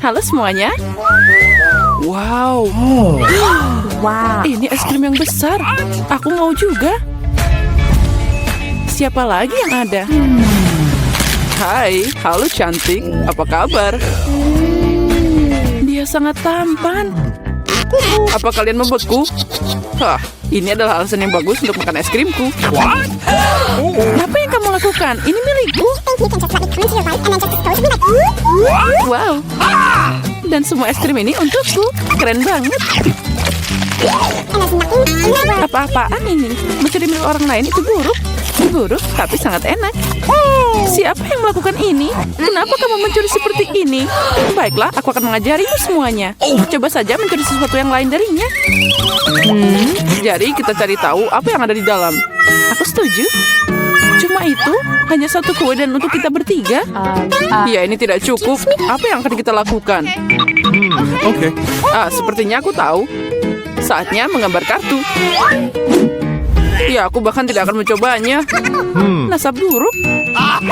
Halo semuanya. Wow. Wow. Ini es krim yang besar. Aku mau juga. Siapa lagi yang ada? Hai, halo cantik. Apa kabar? Dia sangat tampan. Apa kalian membeku? Hah, ini adalah alasan yang bagus untuk makan es krimku. Apa yang kamu lakukan? Ini milikku. Wow. Dan semua es krim ini untukku. Keren banget. Apa-apaan ini? Mencuri milik orang lain itu buruk. Buruk, tapi sangat enak. Siapa yang melakukan ini? Kenapa kamu mencuri seperti ini? Baiklah, aku akan mengajarimu semuanya. Coba saja mencuri sesuatu yang lain darinya. Jadi kita cari tahu apa yang ada di dalam. Aku setuju. Cuma itu, hanya satu kue dan untuk kita bertiga. Ya, ini tidak cukup. Apa yang akan kita lakukan? Oke. Sepertinya aku tahu. Saatnya menggambar kartu. Ya, aku bahkan tidak akan mencobanya. Nasab buruk.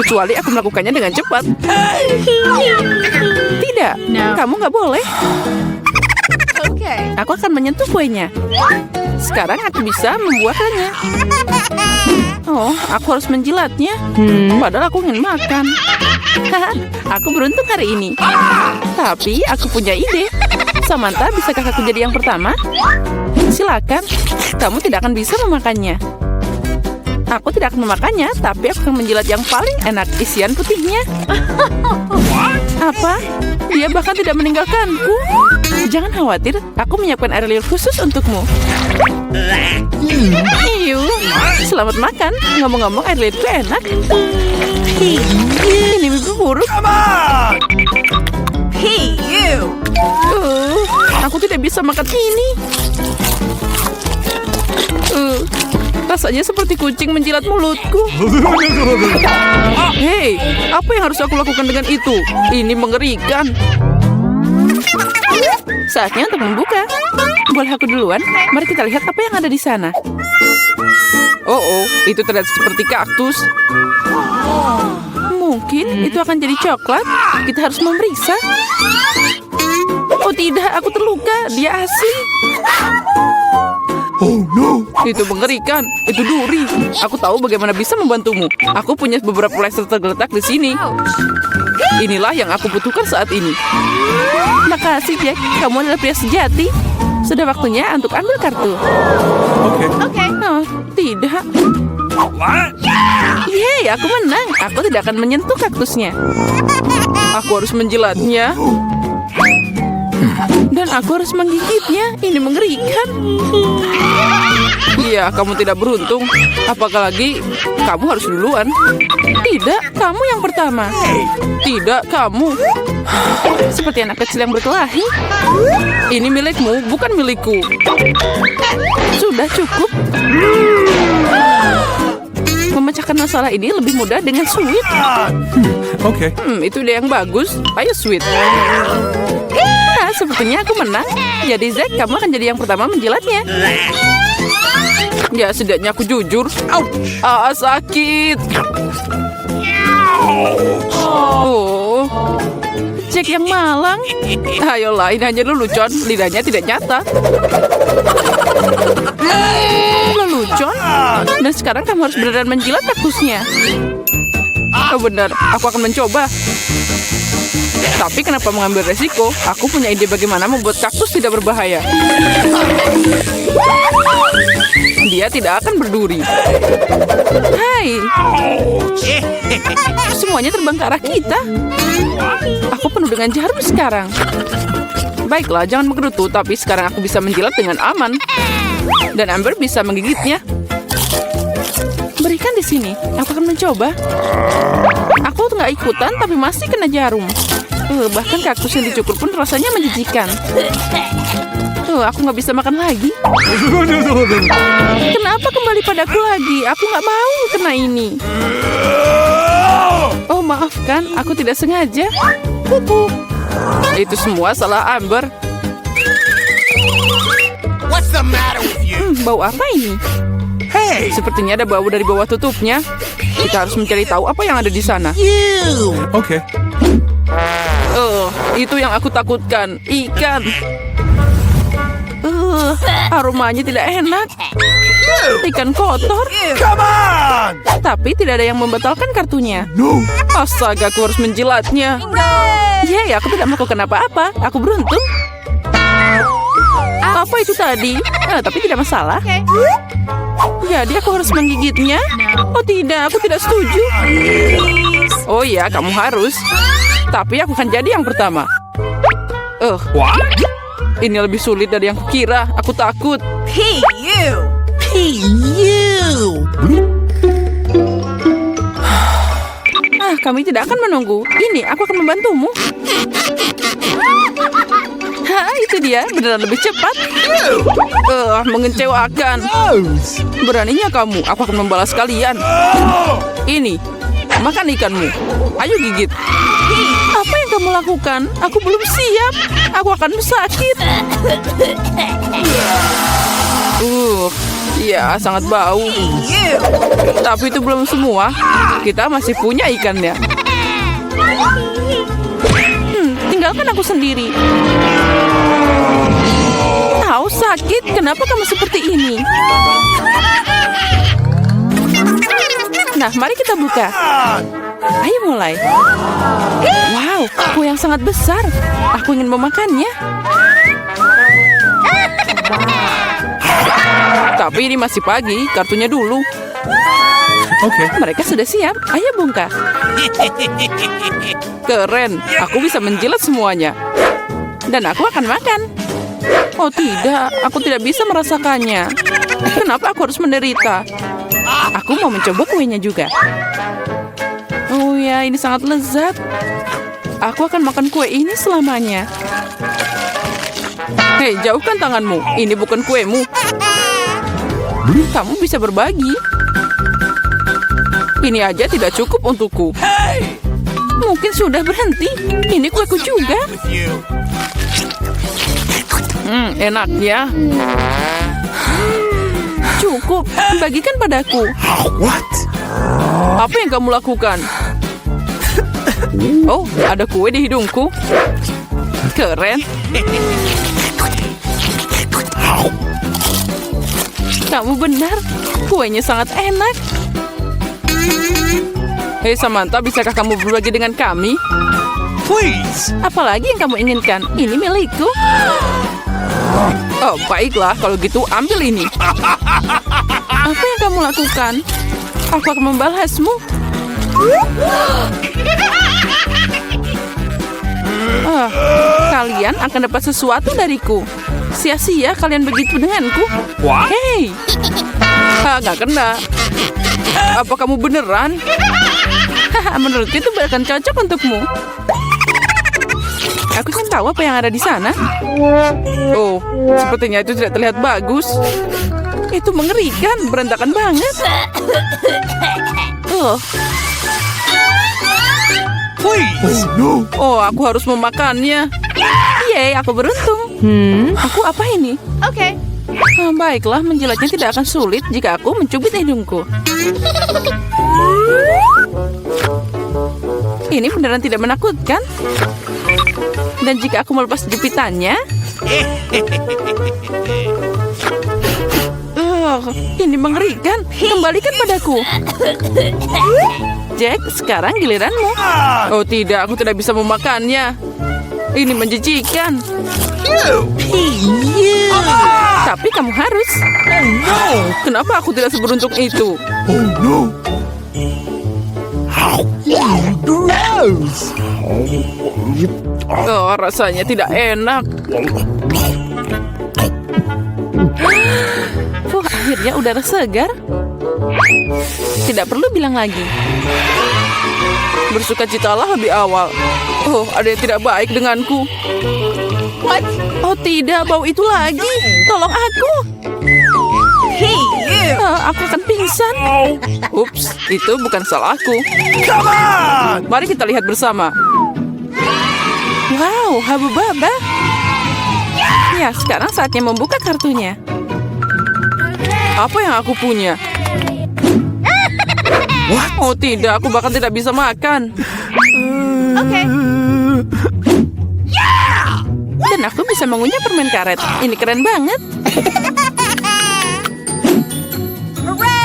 Kecuali aku melakukannya dengan cepat. Tidak, kamu nggak boleh. Aku akan menyentuh kuenya. Sekarang aku bisa membuatnya. Oh, aku harus menjilatnya. Padahal aku ingin makan. Aku beruntung hari ini. Tapi aku punya ide. Samantha, bisakah aku jadi yang pertama? Silakan. Kamu tidak akan bisa memakannya. Aku tidak akan memakannya, tapi aku akan menjilat yang paling enak, isian putihnya. Apa? Dia bahkan tidak meninggalkanku. Jangan khawatir, aku menyiapkan air liur khusus untukmu. Iyu, selamat makan. Ngomong-ngomong, air liurku enak. Ini mimpi buruk. Hey, you. Aku tidak bisa makan ini. Rasanya seperti kucing menjilat mulutku. Hei, apa yang harus aku lakukan dengan itu? Ini mengerikan. Saatnya untuk membuka. Boleh aku duluan? Mari kita lihat apa yang ada di sana. Oh, itu terlihat seperti kaktus. Mungkin itu akan jadi coklat. Kita harus memeriksa. Oh tidak, aku terluka. Dia asli. Oh no. Itu mengerikan. Itu duri. Aku tahu bagaimana bisa membantumu. Aku punya beberapa plester tergeletak di sini. Inilah yang aku butuhkan saat ini. Makasih, Jack. Kamu adalah pria sejati. Sudah waktunya untuk ambil kartu. Oke. Oh, tidak. Yeay, aku menang. Aku tidak akan menyentuh kaktusnya. Aku harus menjilatnya. Dan aku harus menggigitnya. Ini mengerikan. Iya, kamu tidak beruntung. Apalagi kamu harus duluan. Tidak, kamu yang pertama. Tidak, kamu. Seperti anak kecil yang berkelahi. Ini milikmu, bukan milikku. Sudah cukup. Memecahkan masalah ini lebih mudah dengan sweet. Oke. Itu ide yang bagus. Ayo sweet. Sepertinya aku menang. Jadi Zack, kamu akan jadi yang pertama menjilatnya. Ya, setidaknya aku jujur. Sakit. Oh, Jack yang malang. Ayolah, ini hanya lelucon. Lidahnya tidak nyata. Lelucon? Dan sekarang kamu harus beneran menjilat kaktusnya. Oh benar, aku akan mencoba. Tapi kenapa mengambil resiko? Aku punya ide bagaimana membuat kaktus tidak berbahaya. Dia tidak akan berduri. Hai. Semuanya terbang ke arah kita. Aku penuh dengan jarum sekarang. Baiklah, jangan menggerutu, tapi sekarang aku bisa menjilat dengan aman. Dan Amber bisa menggigitnya. Berikan di sini. Aku akan mencoba. Aku nggak ikutan, tapi masih kena jarum. Bahkan kaktus yang dicukur pun rasanya menjijikan. Aku nggak bisa makan lagi. Kenapa kembali padaku lagi? Aku nggak mau kena ini. Oh, maafkan. Aku tidak sengaja. Itu semua salah Amber. What's the matter with you? Bau apa ini? Hey, Sepertinya ada bau dari bawah tutupnya. Kita harus mencari tahu apa yang ada di sana. you! Oke. Itu yang aku takutkan, ikan. Aromanya tidak enak. Ikan kotor. Come on! Tapi tidak ada yang membatalkan kartunya. No. Astaga, aku harus menjilatnya. Yeay, aku tidak melakukan apa-apa. Aku beruntung. Apa itu tadi? Tapi tidak masalah. Jadi aku harus menggigitnya? Oh tidak, aku tidak setuju. Oh iya, kamu harus. Tapi aku akan jadi yang pertama. What? Ini lebih sulit dari yang kukira. Aku takut. Hey, you. Kami tidak akan menunggu. Ini, aku akan membantumu. Itu dia. Beneran lebih cepat. Mengecewakan. Beraninya kamu. Aku akan membalas kalian. Ini, makan ikanmu. Ayo gigit. Apa yang kamu lakukan? Aku belum siap. Aku akan sakit. Ya, sangat bau. Tapi itu belum semua. Kita masih punya ikannya. Tinggalkan aku sendiri. Tahu sakit. Kenapa kamu seperti ini? Nah, mari kita buka. Ayo mulai. Wow, kue yang sangat besar. Aku ingin memakannya. Tapi ini masih pagi, kartunya dulu. Okay. Mereka sudah siap. Ayo bongkar. Keren, aku bisa menjilat semuanya. Dan aku akan makan. Oh tidak, aku tidak bisa merasakannya. Kenapa aku harus menderita? Aku mau mencoba kuenya juga. Oh ya, ini sangat lezat. Aku akan makan kue ini selamanya. Hei, jauhkan tanganmu. Ini bukan kuemu. Kamu bisa berbagi. Ini aja tidak cukup untukku. Mungkin sudah berhenti. Ini kueku juga. With you. Enaknya. Cukup, bagikan padaku. What? Apa yang kamu lakukan? Oh, ada kue di hidungku. Keren. Kamu benar, kuenya sangat enak. Hei Samantha, bisakah kamu berbagi dengan kami? Please. Apalagi yang kamu inginkan? Ini milikku. Oh, baiklah. Kalau gitu, ambil ini. Apa yang kamu lakukan? Aku akan membalasmu. Kalian akan dapat sesuatu dariku. Sia-sia kalian begitu denganku. What? Hei. Nggak kena. Apa kamu beneran? Menurutku itu bahkan cocok untukmu. Aku ingin tahu apa yang ada di sana. Oh, sepertinya itu tidak terlihat bagus. Itu mengerikan, berantakan banget. Please. Oh, no. Oh, aku harus memakannya. Yeay, aku beruntung. Aku apa ini? Okay. Baiklah, menjilatnya tidak akan sulit jika aku mencubit hidungku. Ini beneran tidak menakutkan. Dan jika aku melepas jepitannya... ini mengerikan. Kembalikan padaku. Jack, sekarang giliranmu. Oh tidak, aku tidak bisa memakannya. Ini menjijikan. Tapi kamu harus. Kenapa aku tidak seberuntung itu? Oh no. Gross! Oh, rasanya tidak enak. Akhirnya udara segar. Tidak perlu bilang lagi. Bersukacitalah lebih awal. Oh, ada yang tidak baik denganku. What? Oh tidak, bau itu lagi. Tolong aku. Hey, you. Aku akan pingsan. Ups, itu bukan salahku. Come on! Mari kita lihat bersama. Wow, Habubaba. Ya, sekarang saatnya membuka kartunya. Apa yang aku punya? Oh tidak, aku bahkan tidak bisa makan. Okay. bisa mengunyah permen karet. Ini keren banget.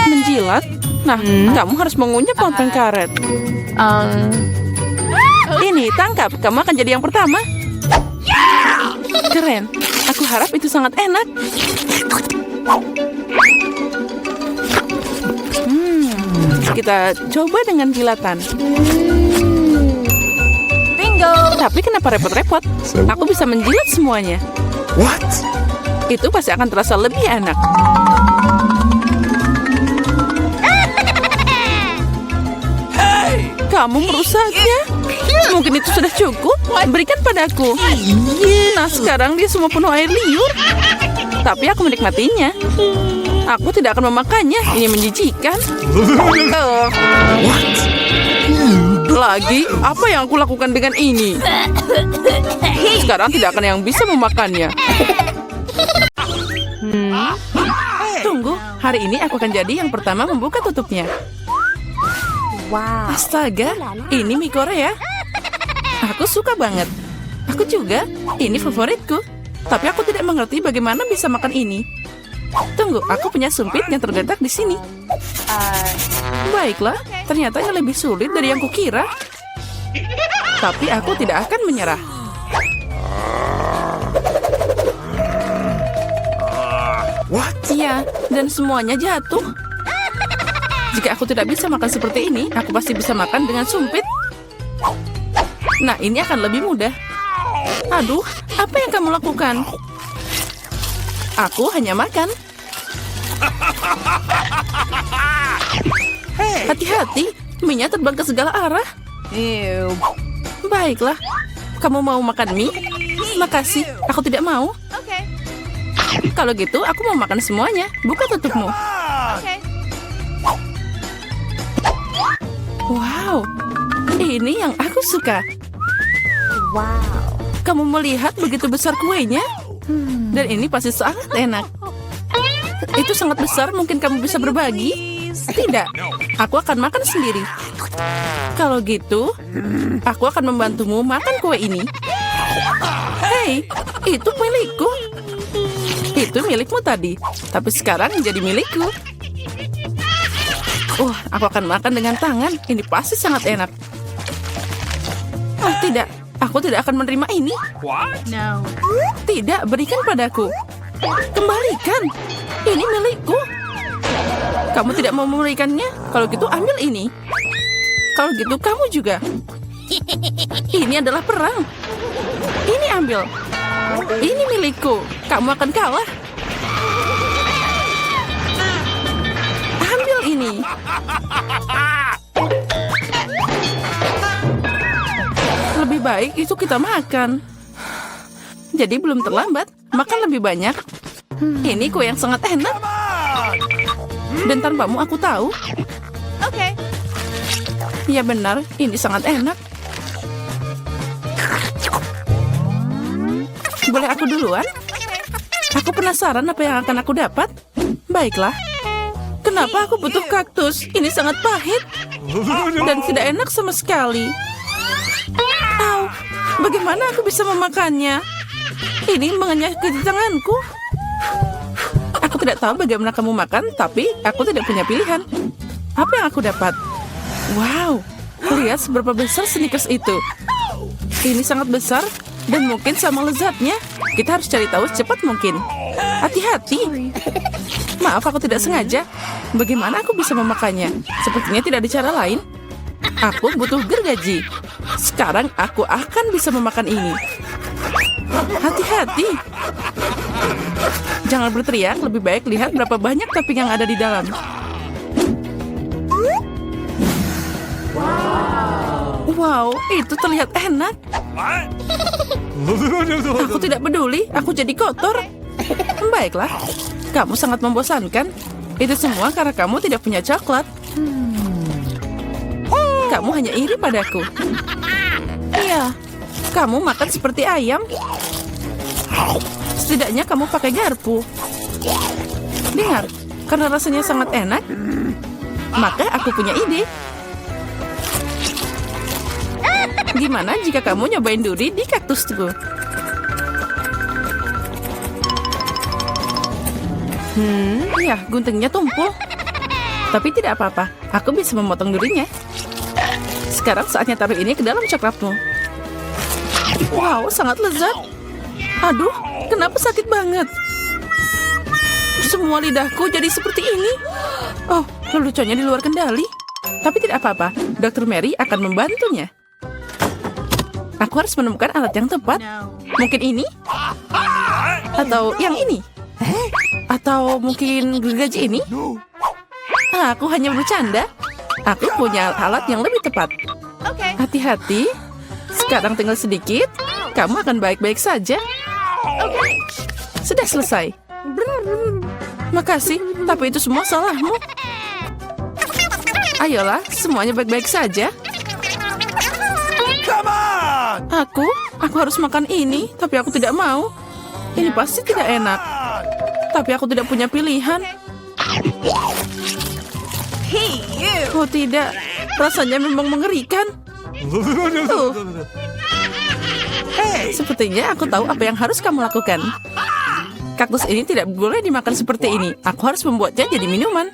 Menjilat? Nah, kamu harus mengunyah permen karet. Ini, tangkap. Kamu akan jadi yang pertama. Keren. Aku harap itu sangat enak. Kita coba dengan jilatan. Bingo. Tapi kenapa repot-repot? Aku bisa menjilat semuanya. What? Itu pasti akan terasa lebih enak. Kamu merusaknya. Mungkin itu sudah cukup. Berikan padaku. Nah, sekarang dia semua penuh air liur. Tapi aku menikmatinya. Aku tidak akan memakannya. Ini menjijikan. Lagi, apa yang aku lakukan dengan ini? Sekarang tidak akan yang bisa memakannya. Tunggu, hari ini aku akan jadi yang pertama membuka tutupnya. Wow. Astaga, ini mie Korea. Aku suka banget. Aku juga, ini favoritku. Tapi aku tidak mengerti bagaimana bisa makan ini. Tunggu, aku punya sumpit yang terletak di sini. Baiklah, ternyata ini lebih sulit dari yang kukira. Tapi aku tidak akan menyerah. What? Iya, dan semuanya jatuh. Jika aku tidak bisa makan seperti ini, aku pasti bisa makan dengan sumpit. Nah, ini akan lebih mudah. Aduh, apa yang kamu lakukan? Aku hanya makan. Hati-hati, mie-nya terbang ke segala arah. Ew. Baiklah, kamu mau makan mie? Makasih, aku tidak mau. Okay. Kalau gitu, aku mau makan semuanya. Buka tutupmu. Okay. Wow, ini yang aku suka. Wow. Kamu melihat begitu besar kuenya? Dan ini pasti sangat enak. Itu sangat besar, mungkin kamu bisa berbagi? Tidak, aku akan makan sendiri. Kalau gitu, aku akan membantumu makan kue ini. Hei, itu milikku. Itu milikmu tadi, tapi sekarang jadi milikku. Aku akan makan dengan tangan. Ini pasti sangat enak. Oh, tidak. Aku tidak akan menerima ini. No. Tidak, berikan padaku. Kembalikan. Ini milikku. Kamu tidak mau memberikannya? Kalau gitu ambil ini. Kalau gitu kamu juga. Ini adalah perang. Ini ambil. Ini milikku. Kamu akan kalah. Ambil ini. Lebih baik itu kita makan. Jadi belum terlambat. Makan lebih banyak. Ini kue yang sangat enak. Dan tanpamu aku tahu. Okay. Ya benar, ini sangat enak. Boleh aku duluan? Aku penasaran apa yang akan aku dapat. Baiklah. Kenapa aku butuh kaktus? Ini sangat pahit. Dan tidak enak sama sekali. Au, bagaimana aku bisa memakannya? Ini mengenyah ke tanganku. Aku tidak tahu bagaimana kamu makan, tapi aku tidak punya pilihan. Apa yang aku dapat? Wow, lihat seberapa besar Snickers itu. Ini sangat besar dan mungkin sama lezatnya. Kita harus cari tahu secepat mungkin. Hati-hati. Maaf, aku tidak sengaja. Bagaimana aku bisa memakannya? Sepertinya tidak ada cara lain. Aku butuh gergaji. Sekarang aku akan bisa memakan ini. Hati-hati. Jangan berteriak, lebih baik lihat berapa banyak topping yang ada di dalam. Wow, itu terlihat enak. Aku tidak peduli, aku jadi kotor. Baiklah, kamu sangat membosankan. Itu semua karena kamu tidak punya coklat. Kamu hanya iri padaku. Iya, kamu makan seperti ayam. Setidaknya kamu pakai garpu. Dengar, karena rasanya sangat enak, maka aku punya ide. Gimana jika kamu nyobain duri di kaktusku? Ya, guntingnya tumpul. Tapi tidak apa-apa, aku bisa memotong durinya. Sekarang saatnya taruh ini ke dalam coklatmu. Wow, sangat lezat. Aduh, kenapa sakit banget? Semua lidahku jadi seperti ini. Oh, leluconnya di luar kendali. Tapi tidak apa-apa, Dr. Mary akan membantunya. Aku harus menemukan alat yang tepat. No. Mungkin ini? Atau yang ini? Atau mungkin gergaji ini? Aku hanya bercanda. Aku punya alat yang lebih tepat. Okay. Hati-hati. Sekarang tinggal sedikit. Kamu akan baik-baik saja. Sudah selesai. Makasih, tapi itu semua salahmu. Ayolah, semuanya baik-baik saja. Come on! Aku harus makan ini, tapi aku tidak mau. Ini pasti tidak enak. Tapi aku tidak punya pilihan. Hey, you. Oh tidak, rasanya memang mengerikan. Sepertinya aku tahu apa yang harus kamu lakukan. Kaktus ini tidak boleh dimakan seperti ini. Aku harus membuatnya jadi minuman.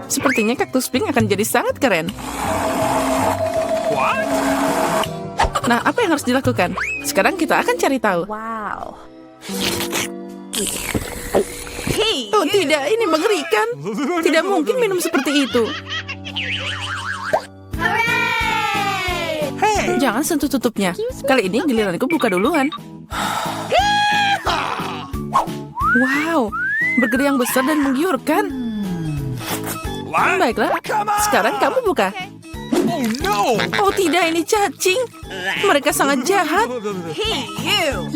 Sepertinya kaktus pink akan jadi sangat keren. Nah, apa yang harus dilakukan? Sekarang kita akan cari tahu. Wow. Hey, Oh tidak, ini mengerikan. Tidak mungkin minum seperti itu. Jangan sentuh tutupnya. Kali ini giliranku buka duluan. Wow, burger yang besar dan menggiurkan. Baiklah, sekarang kamu buka. Oh no! Oh tidak, ini cacing. Mereka sangat jahat. hey, you.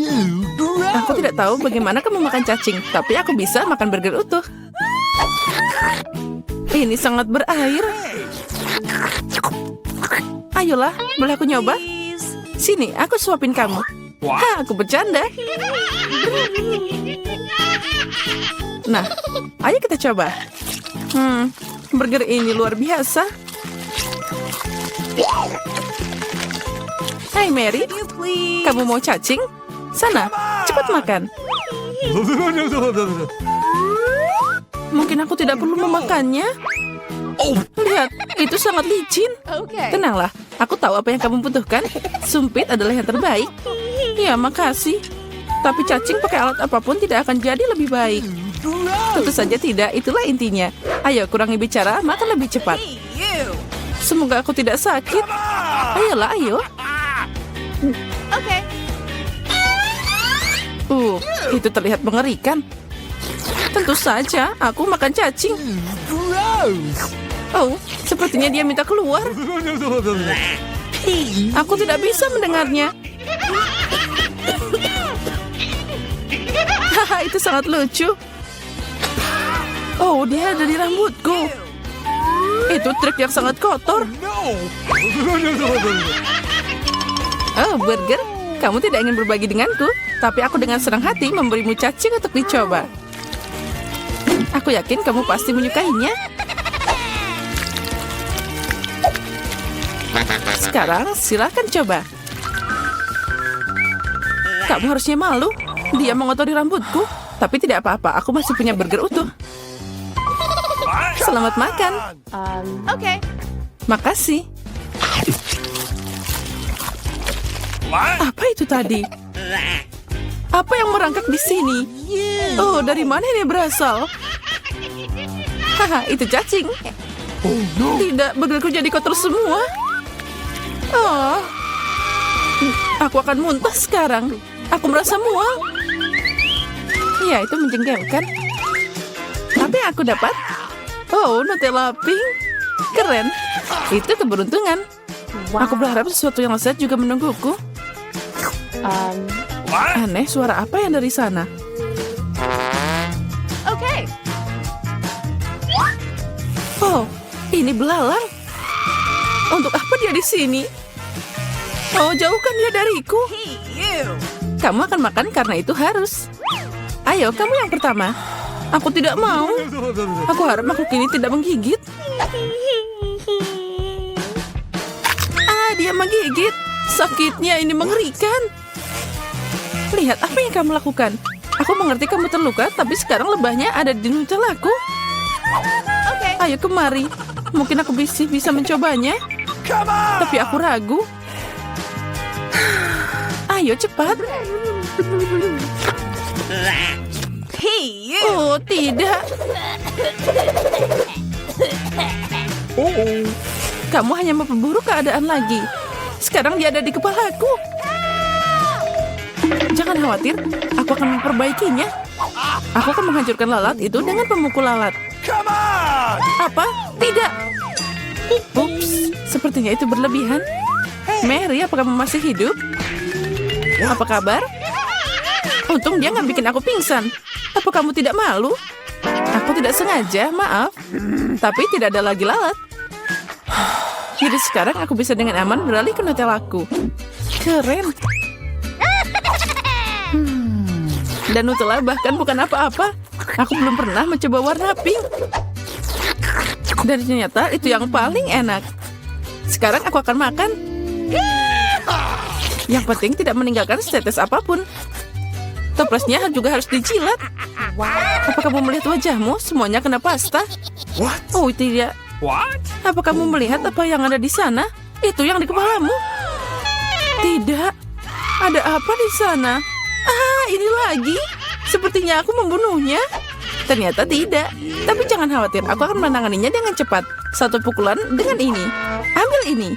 Aku tidak tahu bagaimana kamu makan cacing, tapi aku bisa makan burger utuh. Ini sangat berair. Ayolah, boleh aku nyoba? Please. Sini, aku suapin kamu. Aku bercanda. Nah, ayo kita coba. Burger ini luar biasa. Hai Mary, You please. kamu mau cacing? Sana, cepat makan. Mungkin aku tidak perlu memakannya. Lihat, itu sangat licin. Okay. Tenanglah, aku tahu apa yang kamu butuhkan. Sumpit adalah yang terbaik. Ya, makasih. Tapi cacing pakai alat apapun tidak akan jadi lebih baik. Tentu saja tidak, itulah intinya. Ayo, kurangi bicara, makan lebih cepat. Hey, you. Semoga aku tidak sakit. Ayolah, ayo. Okay. Itu terlihat mengerikan. Tentu saja, aku makan cacing. Oh, sepertinya dia minta keluar. Aku tidak bisa mendengarnya. Haha, itu sangat lucu. Oh, dia ada di rambutku. Itu trik yang sangat kotor. Oh, burger. Kamu tidak ingin berbagi denganku, tapi aku dengan senang hati memberimu cacing untuk dicoba. Aku yakin kamu pasti menyukainya. Sekarang silakan coba. Kamu harusnya malu. Dia mengotori rambutku. Tapi tidak apa-apa, aku masih punya burger utuh. Selamat makan. Okay. Makasih. Apa itu tadi? Apa yang merangkak di sini? Oh, dari mana ini berasal? Haha, itu cacing. Tidak, burgerku jadi kotor semua. Oh, aku akan muntah sekarang. Aku merasa mual. Ya, itu menjengkelkan. Apa yang aku dapat? Oh, Nutella pink. Keren. Itu keberuntungan. Aku berharap sesuatu yang lezat juga menungguku. Aneh, suara apa yang dari sana? Okay. Oh, ini belalang. Untuk apa dia di sini? Oh, jauhkan dia dariku. Hey, you. Kamu akan makan karena itu harus. Ayo, kamu yang pertama. Aku tidak mau. Aku harap makhluk ini tidak menggigit. Dia menggigit. Sakitnya ini mengerikan. Lihat apa yang kamu lakukan. Aku mengerti kamu terluka, tapi sekarang lebahnya ada di Nutellaku. Okay. Ayo kemari. Mungkin aku bisa mencobanya, Come on! tapi aku ragu. Ayo cepat. Hey, you. Oh, tidak. Oh. Kamu hanya memperburuk keadaan lagi. Sekarang dia ada di kepalaku. Jangan khawatir, aku akan memperbaikinya. Aku akan menghancurkan lalat itu dengan pemukul lalat. Come on! Apa? Tidak. Ups, sepertinya itu berlebihan. Mary, apakah kamu masih hidup? Apa kabar? Untung dia nggak bikin aku pingsan. Apa kamu tidak malu? Aku tidak sengaja, maaf. Tapi tidak ada lagi lalat. Jadi sekarang aku bisa dengan aman beralih ke Nutellaku. Keren. Dan Nutella bahkan bukan apa-apa. Aku belum pernah mencoba warna pink. Dan ternyata itu yang paling enak. Sekarang aku akan makan. Yang penting tidak meninggalkan tetes apapun. Toplesnya juga harus dijilat. Apa kamu melihat wajahmu? Semuanya kena pasta. What? Oh tidak. What? Apa kamu melihat apa yang ada di sana? Itu yang di kepalamu. Tidak. Ada apa di sana? Ah, ini lagi. Sepertinya aku membunuhnya. Ternyata tidak. Tapi jangan khawatir, aku akan menanganinya dengan cepat. Satu pukulan dengan ini. Ambil ini.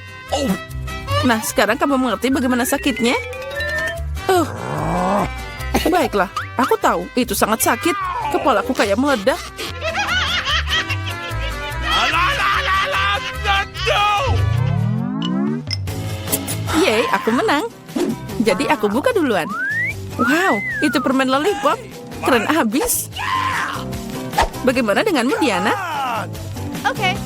Nah, sekarang kamu mengerti bagaimana sakitnya? Baiklah, aku tahu itu sangat sakit. Kepalaku kayak meledak. No! Yeay, aku menang. Jadi aku buka duluan. Wow, itu permen lollipop. Keren abis. Bagaimana denganmu, Diana? Okay.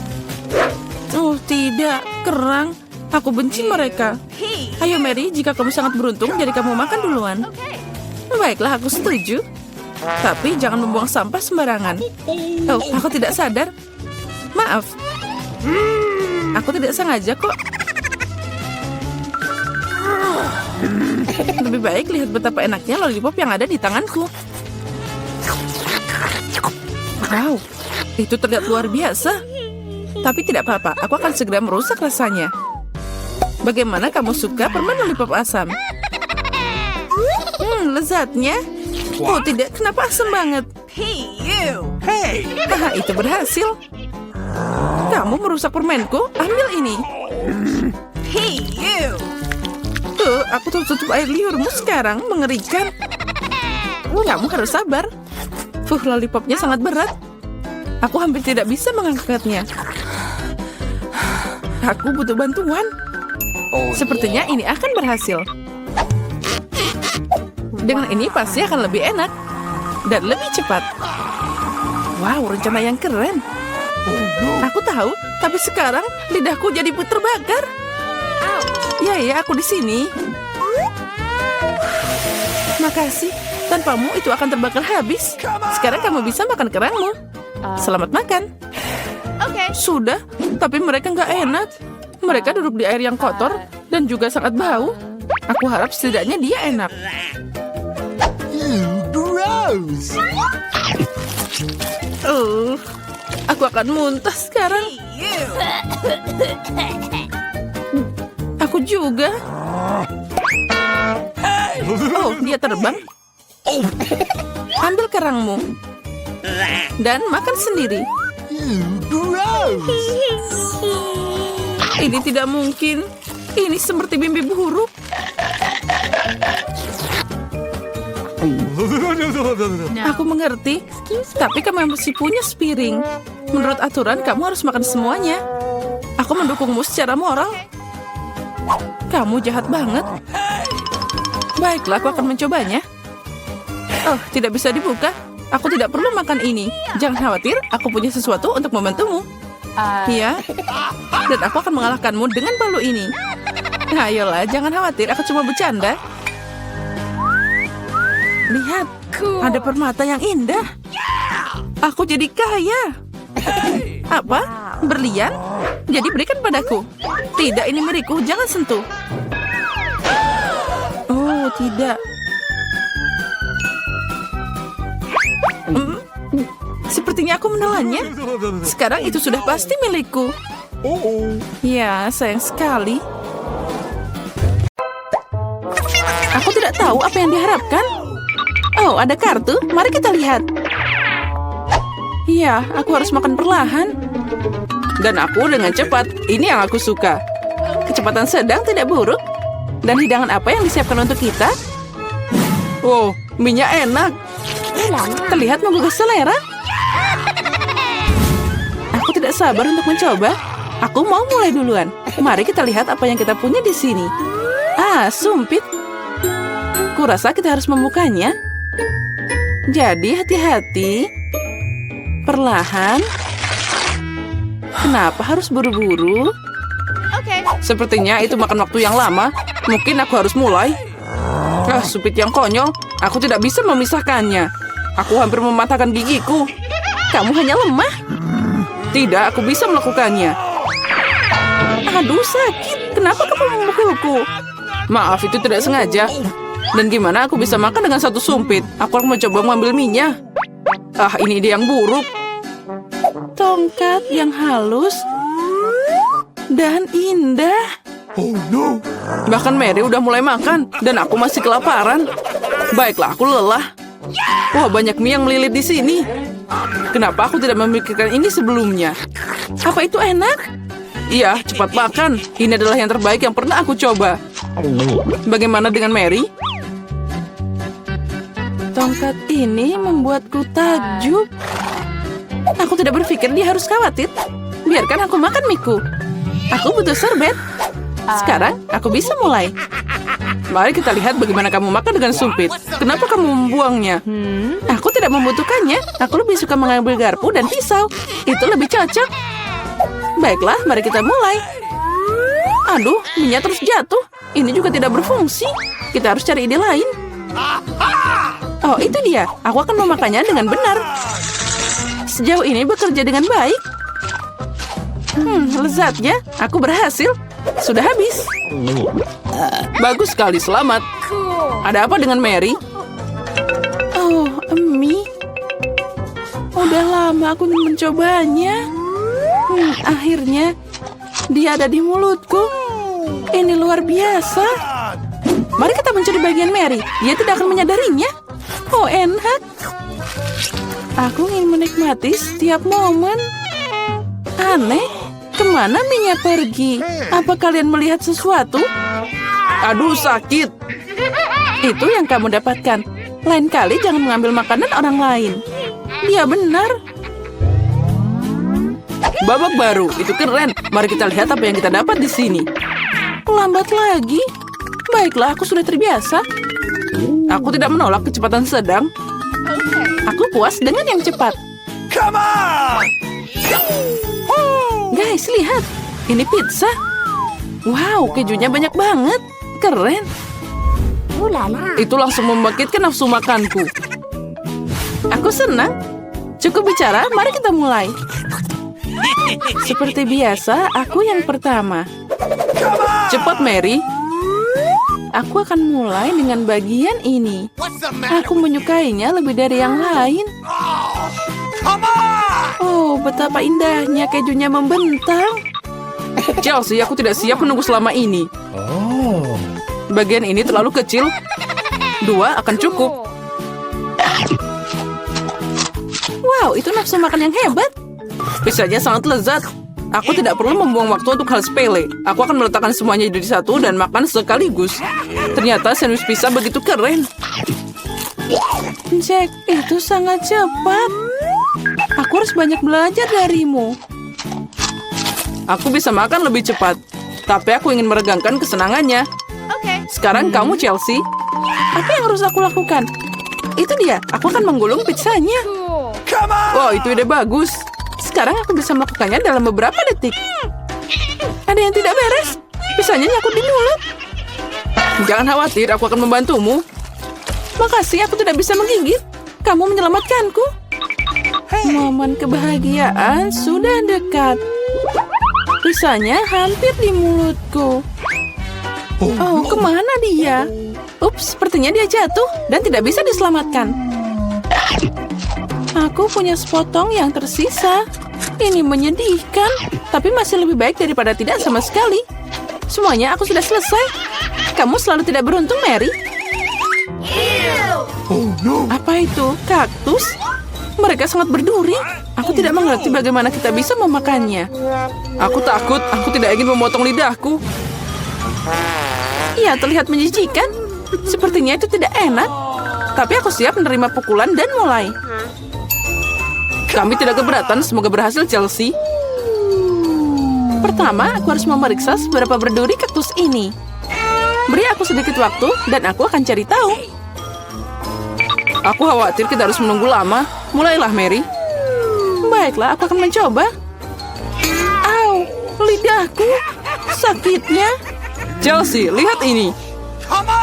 Oh, tidak. Kerang. Aku benci mereka. Hey. Ayo, Mary, jika kamu sangat beruntung, jadi kamu makan duluan. Okay. Baiklah, aku setuju. Tapi jangan membuang sampah sembarangan. Oh, aku tidak sadar. Maaf. Aku tidak sengaja kok. Lebih baik lihat betapa enaknya lollipop yang ada di tanganku. Wow, itu terlihat luar biasa. Tapi tidak apa-apa, aku akan segera merusak rasanya. Bagaimana kamu suka permen lollipop asam? Lezatnya. Oh tidak, kenapa asam banget? Hey, you. Hey! Ah, itu berhasil. Kamu merusak permenku, ambil ini. Hey, you. Aku tutup air liurmu sekarang, mengerikan. Kamu harus sabar. Lollipopnya sangat berat. Aku hampir tidak bisa mengangkatnya. Aku butuh bantuan. Sepertinya ini akan berhasil. Dengan ini pasti akan lebih enak. Dan lebih cepat. Wow, rencana yang keren. Aku tahu, tapi sekarang lidahku jadi terbakar. Ya, aku di sini. Makasih. Tanpamu itu akan terbakar habis. Sekarang kamu bisa makan kerangmu. Selamat makan. Okay. Sudah, tapi mereka nggak enak. Mereka duduk di air yang kotor dan juga sangat bau. Aku harap setidaknya dia enak. Gross! Aku akan muntah sekarang. Hey, you. Aku juga. Oh, dia terbang. Ambil kerangmu. Dan makan sendiri. Gross! Ini tidak mungkin. Ini seperti mimpi buruk. Aku mengerti. Tapi kamu masih punya piring. Menurut aturan, kamu harus makan semuanya. Aku mendukungmu secara moral. Kamu jahat banget. Baiklah, aku akan mencobanya. Oh, tidak bisa dibuka. Aku tidak perlu makan ini. Jangan khawatir, aku punya sesuatu untuk membantumu. Iya. Dan aku akan mengalahkanmu dengan palu ini. Ayolah, jangan khawatir, aku cuma bercanda. Lihat, ada permata yang indah. Aku jadi kaya. Apa? Berlian? Jadi berikan padaku. Tidak, ini milikku, jangan sentuh. Oh, tidak. akhirnya aku menelannya. Sekarang itu sudah pasti milikku. Uh-oh. Ya, sayang sekali. Aku tidak tahu apa yang diharapkan. Oh, ada kartu. Mari kita lihat. Iya, aku harus makan perlahan. Dan aku dengan cepat. Ini yang aku suka. Kecepatan sedang tidak buruk. Dan hidangan apa yang disiapkan untuk kita? Wow, mie-nya enak. Terlihat menggugah selera. Aku tidak sabar untuk mencoba. Aku mau mulai duluan. Mari kita lihat apa yang kita punya di sini. Ah, sumpit. Kurasa kita harus membukanya. Jadi hati-hati. Perlahan. Kenapa harus buru-buru? Okay. Sepertinya itu makan waktu yang lama. Mungkin aku harus mulai. Ah, sumpit yang konyol. Aku tidak bisa memisahkannya. Aku hampir mematahkan gigiku. Kamu hanya lemah. Tidak, aku bisa melakukannya. Aduh, sakit. Kenapa kamu memukulku? Maaf, itu tidak sengaja. Dan gimana aku bisa makan dengan satu sumpit? Aku akan mencoba mengambil minyak. Ah, ini ide yang buruk. Tongkat yang halus dan indah. Oh no. Bahkan Mary udah mulai makan, dan aku masih kelaparan. Baiklah, aku lelah. Wah, banyak mie yang melilit di sini. Kenapa aku tidak memikirkan ini sebelumnya? Apa itu enak? Iya, cepat makan. Ini adalah yang terbaik yang pernah aku coba. Bagaimana dengan Mary? Tongkat ini membuatku takjub. Aku tidak berpikir dia harus khawatir. Biarkan aku makan miku. Aku butuh serbet. Sekarang aku bisa mulai. Mari kita lihat bagaimana kamu makan dengan sumpit. Kenapa kamu membuangnya? Aku tidak membutuhkannya. Aku lebih suka mengambil garpu dan pisau. Itu lebih cocok. Baiklah, mari kita mulai. Aduh, minyak terus jatuh. Ini juga tidak berfungsi. Kita harus cari ide lain. Oh, itu dia. Aku akan memakannya dengan benar. Sejauh ini bekerja dengan baik. Lezatnya. Aku berhasil. Sudah habis. Bagus sekali, selamat. Ada apa dengan Mary? Oh, mie. Udah lama aku mencobanya. Akhirnya, dia ada di mulutku. Ini luar biasa. Mari kita mencuri bagian Mary. Dia tidak akan menyadarinya. Oh, enak. Aku ingin menikmati setiap momen. Aneh, kemana minyak pergi? Apa kalian melihat sesuatu? Aduh, sakit. Itu yang kamu dapatkan. Lain kali jangan mengambil makanan orang lain. Dia benar. Babak baru, itu keren. Mari kita lihat apa yang kita dapat di sini. Lambat lagi. Baiklah, aku sudah terbiasa. Aku tidak menolak kecepatan sedang. Aku puas dengan yang cepat. Come on! Guys, lihat. Ini pizza. Wow, kejunya banyak banget. Keren. Itu langsung membangkitkan nafsu makanku. Aku senang. Cukup bicara, mari kita mulai. Seperti biasa, aku yang pertama. Cepat, Mary. Aku akan mulai dengan bagian ini. Aku menyukainya lebih dari yang lain. Oh, betapa indahnya kejunya membentang. Chelsea, aku tidak siap menunggu selama ini. Bagian ini terlalu kecil. 2 akan cukup. Wow, itu nafsu makan yang hebat. Pizzanya sangat lezat. Aku tidak perlu membuang waktu untuk hal sepele. Aku akan meletakkan semuanya jadi satu dan makan sekaligus. Ternyata sandwich pizza begitu keren. Jack, itu sangat cepat. Aku harus banyak belajar darimu. Aku bisa makan lebih cepat. Tapi aku ingin meregangkan kesenangannya. Okay. Sekarang kamu, Chelsea. Apa yang harus aku lakukan? Itu dia. Aku akan menggulung pizzanya. Wow, itu ide bagus. Sekarang aku bisa melakukannya dalam beberapa detik. Ada yang tidak beres. Pizzanya nyangkut di mulut. Jangan khawatir, aku akan membantumu. Makasih, aku tidak bisa menggigit. Kamu menyelamatkanku. Momen kebahagiaan sudah dekat. Pizzanya hampir di mulutku. Oh, kemana dia? Ups, sepertinya dia jatuh dan tidak bisa diselamatkan. Aku punya sepotong yang tersisa. Ini menyedihkan, tapi masih lebih baik daripada tidak sama sekali. Semuanya aku sudah selesai. Kamu selalu tidak beruntung, Mary. Oh no! Apa itu? Kaktus? Mereka sangat berduri. Aku tidak mengerti bagaimana kita bisa memakannya. Aku takut, aku tidak ingin memotong lidahku. Iya, terlihat menjijikan. Sepertinya itu tidak enak. Tapi aku siap menerima pukulan dan mulai. Kami tidak keberatan, semoga berhasil, Chelsea. Pertama, aku harus memeriksa seberapa berduri kaktus ini. Beri aku sedikit waktu, dan aku akan cari tahu. Aku khawatir kita harus menunggu lama. Mulailah, Mary. Baiklah, aku akan mencoba. Au, lidahku. Sakitnya. Chelsea, lihat ini.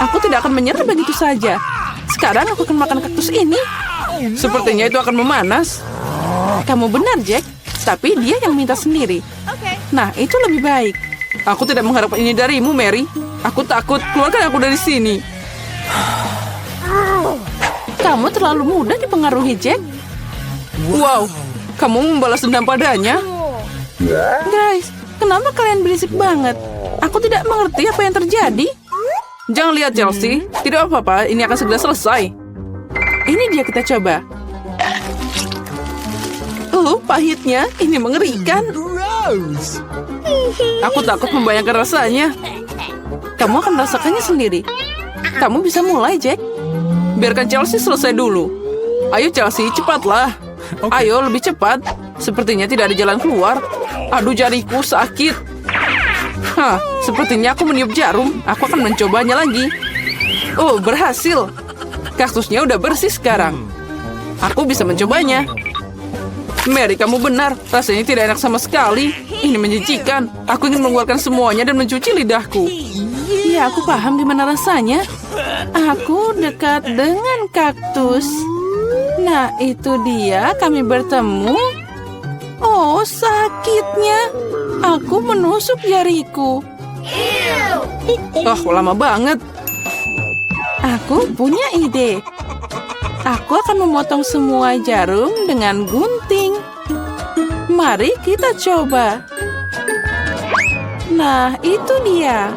Aku tidak akan menyerah begitu saja. Sekarang aku akan makan kaktus ini. Sepertinya itu akan memanas. Kamu benar, Jack. Tapi dia yang minta sendiri. Okay. Nah, itu lebih baik. Aku tidak mengharapkan ini darimu, Mary. Aku takut. Keluarkan aku dari sini. Kamu terlalu mudah dipengaruhi, Jack. Wow, kamu membalas dendam padanya. Guys, kenapa kalian berisik banget? Aku tidak mengerti apa yang terjadi. Jangan lihat, Chelsea. Tidak apa-apa, ini akan segera selesai. Ini dia, kita coba. Pahitnya. Ini mengerikan. Gross! Aku takut membayangkan rasanya. Kamu akan merasakannya sendiri. Kamu bisa mulai, Jack. Biarkan Chelsea selesai dulu. Ayo, Chelsea, cepatlah. Ayo, lebih cepat. Sepertinya tidak ada jalan keluar. Aduh, jariku sakit. Hah, sepertinya aku meniup jarum. Aku akan mencobanya lagi. Oh, berhasil. Kaktusnya udah bersih sekarang. Aku bisa mencobanya. Mary, kamu benar. Rasanya tidak enak sama sekali. Ini menjijikan. Aku ingin mengeluarkan semuanya dan mencuci lidahku. Ya, aku paham gimana rasanya. Aku dekat dengan kaktus. Nah, itu dia. Kami bertemu. Oh, sakitnya. Aku menusuk jariku. Oh, lama banget. Aku punya ide. Aku akan memotong semua jarum dengan gunting. Mari kita coba. Nah, itu dia.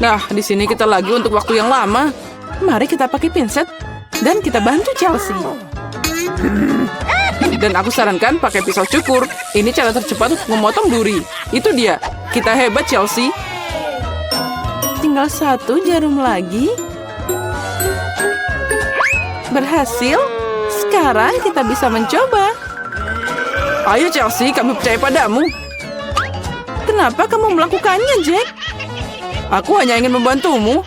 Nah, di sini kita lagi untuk waktu yang lama. Mari kita pakai pinset dan kita bantu Chelsea. Dan aku sarankan pakai pisau cukur. Ini cara tercepat untuk memotong duri. Itu dia. Kita hebat, Chelsea. Tinggal satu jarum lagi. Berhasil. Sekarang kita bisa mencoba. Ayo, Chelsea, kami percaya padamu. Kenapa kamu melakukannya, Jack? Aku hanya ingin membantumu.